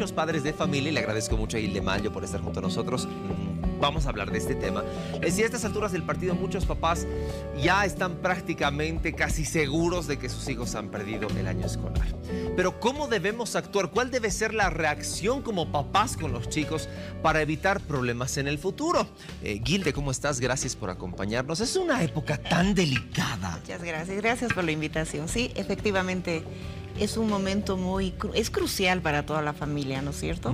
muchos padres de familia, y le agradezco mucho a Hilde Mayo por estar junto a nosotros. Vamos a hablar de este tema. Si a estas alturas del partido muchos papás ya están prácticamente casi seguros de que sus hijos han perdido el año escolar. Pero ¿cómo debemos actuar? ¿Cuál debe ser la reacción como papás con los chicos para evitar problemas en el futuro? Hilde, ¿cómo estás? Gracias por acompañarnos. Es una época tan delicada. Muchas gracias. Gracias por la invitación. Sí, efectivamente, es un momento es crucial para toda la familia, ¿no es cierto?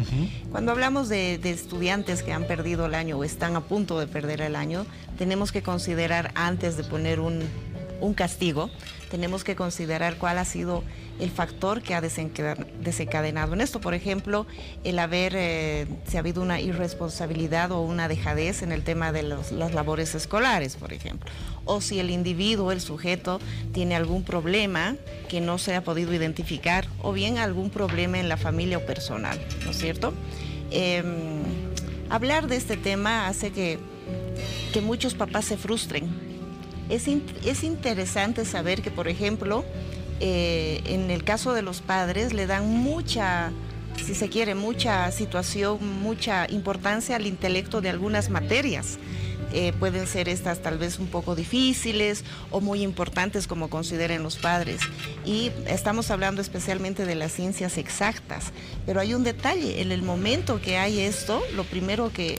Cuando hablamos de estudiantes que han perdido el año o están a punto de perder el año, tenemos que considerar, antes de poner un castigo, tenemos que considerar cuál ha sido el factor que ha desencadenado en esto. Por ejemplo, el si ha habido una irresponsabilidad o una dejadez en el tema de las labores escolares, por ejemplo. O si el individuo, el sujeto, tiene algún problema que no se ha podido identificar, o bien algún problema en la familia o personal, ¿no es cierto? Hablar de este tema hace que muchos papás se frustren. Es interesante saber que, por ejemplo, en el caso de los padres le dan mucha situación, mucha importancia al intelecto de algunas materias. Pueden ser estas tal vez un poco difíciles o muy importantes como consideren los padres. Y estamos hablando especialmente de las ciencias exactas. Pero hay un detalle, en el momento que hay esto, lo primero que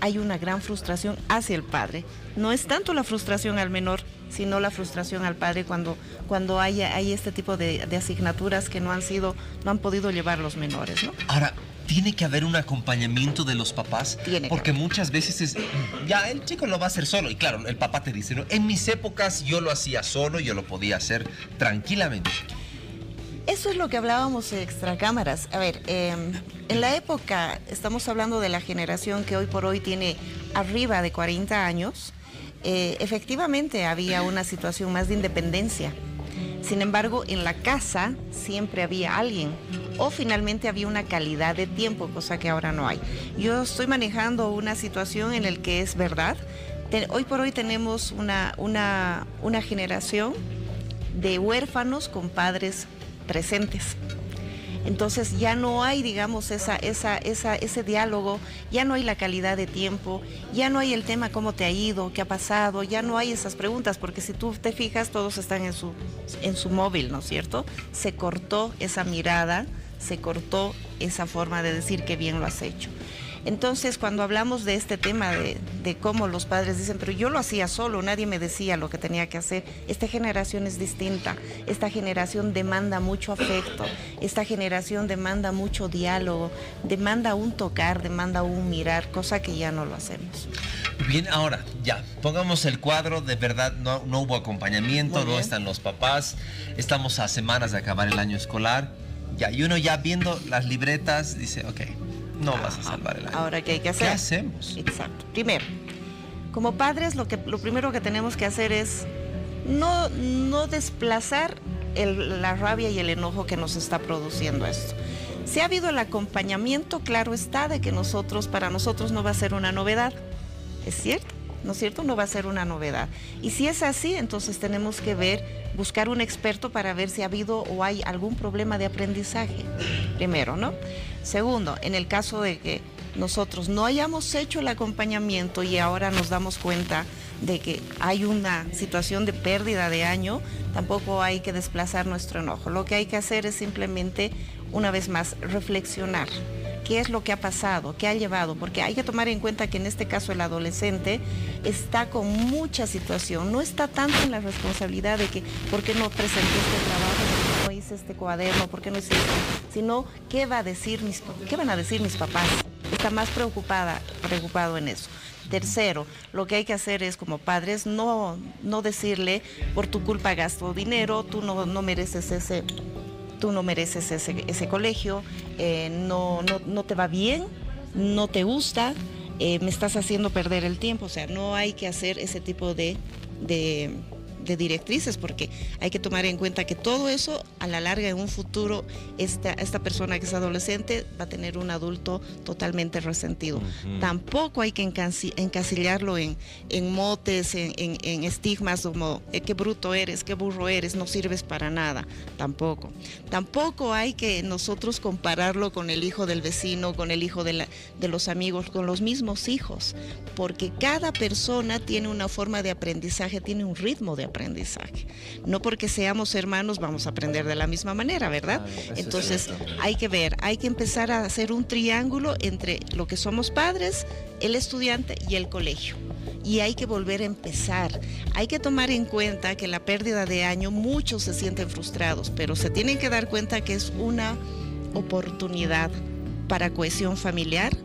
hay una gran frustración hacia el padre. No es tanto la frustración al menor, sino la frustración al padre cuando hay este tipo de asignaturas que no han podido llevar los menores, ¿no? Ahora, ¿tiene que haber un acompañamiento de los papás? Porque muchas veces ya el chico lo va a hacer solo. Y claro, el papá te dice, ¿no? En mis épocas yo lo hacía solo, yo lo podía hacer tranquilamente. Eso es lo que hablábamos extra cámaras. A ver, en la época, estamos hablando de la generación que hoy por hoy tiene arriba de 40 años, efectivamente había una situación más de independencia. Sin embargo, en la casa siempre había alguien, o finalmente había una calidad de tiempo, cosa que ahora no hay. Yo estoy manejando una situación en la que es verdad. Hoy por hoy tenemos una generación de huérfanos con padres presentes. Entonces ya no hay, digamos, ese diálogo, ya no hay la calidad de tiempo, ya no hay el tema cómo te ha ido, qué ha pasado, ya no hay esas preguntas, porque si tú te fijas, todos están en su móvil, ¿no es cierto? Se cortó esa mirada, se cortó esa forma de decir qué bien lo has hecho. Entonces, cuando hablamos de este tema de cómo los padres dicen, pero yo lo hacía solo, nadie me decía lo que tenía que hacer, esta generación es distinta, esta generación demanda mucho afecto, esta generación demanda mucho diálogo, demanda un tocar, demanda un mirar, cosa que ya no lo hacemos. Bien, ahora, ya, pongamos el cuadro, de verdad no hubo acompañamiento, no están los papás, estamos a semanas de acabar el año escolar, ya, y uno ya viendo las libretas dice, ok, no vas a salvar el año. Ahora, ¿qué hay que hacer? ¿Qué hacemos? Exacto. Primero, como padres, lo primero que tenemos que hacer es no desplazar la rabia y el enojo que nos está produciendo esto. Si ha habido el acompañamiento, claro está, de que para nosotros no va a ser una novedad. ¿Es cierto? ¿No es cierto? No va a ser una novedad. Y si es así, entonces tenemos que buscar un experto para ver si ha habido o hay algún problema de aprendizaje. Primero, ¿no? Segundo, en el caso de que nosotros no hayamos hecho el acompañamiento y ahora nos damos cuenta de que hay una situación de pérdida de año, tampoco hay que desplazar nuestro enojo. Lo que hay que hacer es simplemente, una vez más, reflexionar. ¿Qué es lo que ha pasado? ¿Qué ha llevado? Porque hay que tomar en cuenta que en este caso el adolescente está con mucha situación. No está tanto en la responsabilidad de que ¿por qué no presenté este trabajo? ¿Por qué no hice este cuaderno? ¿Por qué no hice esto? Sino ¿qué van a decir mis papás? Está más preocupado en eso. Tercero, lo que hay que hacer es, como padres, no decirle, por tu culpa gasto dinero, tú no mereces ese colegio, no te va bien, no te gusta, me estás haciendo perder el tiempo. O sea, no hay que hacer ese tipo de de directrices, porque hay que tomar en cuenta que todo eso, a la larga, en un futuro, esta persona que es adolescente va a tener un adulto totalmente resentido. Tampoco hay que encasillarlo en motes, en estigmas como qué bruto eres, qué burro eres, no sirves para nada. Tampoco hay que nosotros compararlo con el hijo del vecino, con el hijo de los amigos, con los mismos hijos, porque cada persona tiene una forma de aprendizaje, tiene un ritmo de aprendizaje. No porque seamos hermanos vamos a aprender de la misma manera, ¿verdad? Entonces hay que ver, hay que empezar a hacer un triángulo entre lo que somos padres, el estudiante y el colegio. Y hay que volver a empezar. Hay que tomar en cuenta que la pérdida de año, muchos se sienten frustrados, pero se tienen que dar cuenta que es una oportunidad para cohesión familiar,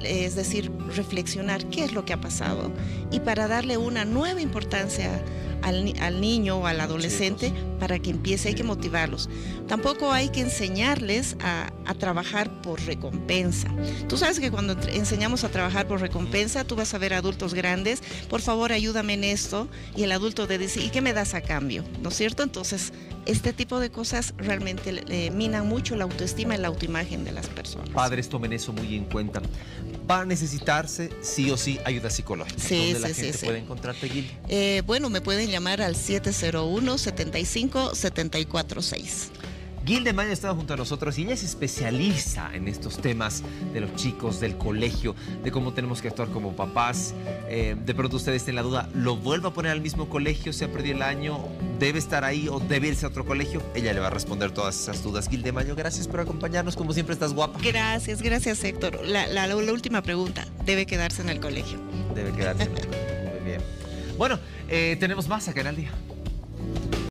es decir, reflexionar qué es lo que ha pasado y para darle una nueva importancia al niño o al adolescente para que empiece. Hay que motivarlos. Tampoco hay que enseñarles a trabajar por recompensa. Tú sabes que cuando enseñamos a trabajar por recompensa, tú vas a ver adultos grandes, por favor ayúdame en esto, y el adulto te dice, ¿y qué me das a cambio? ¿No es cierto? Entonces, este tipo de cosas realmente minan mucho la autoestima y la autoimagen de las personas. Padres, tomen eso muy en cuenta. Va a necesitarse sí o sí ayuda psicológica. ¿Dónde la gente puede encontrarte, Gil? Bueno, me pueden llamar al 701-75-746. Gil de Mayo estaba junto a nosotros y ella se especializa en estos temas de los chicos, del colegio, de cómo tenemos que actuar como papás. De pronto ustedes estén en la duda, ¿lo vuelvo a poner al mismo colegio? ¿Se ha perdido el año? ¿Debe estar ahí o debe irse a otro colegio? Ella le va a responder todas esas dudas. Gil de Mayo, gracias por acompañarnos. Como siempre, estás guapa. Gracias, Héctor. La última pregunta, ¿debe quedarse en el colegio? Debe quedarse en el colegio. Muy bien. Bueno, tenemos más acá en Al Día.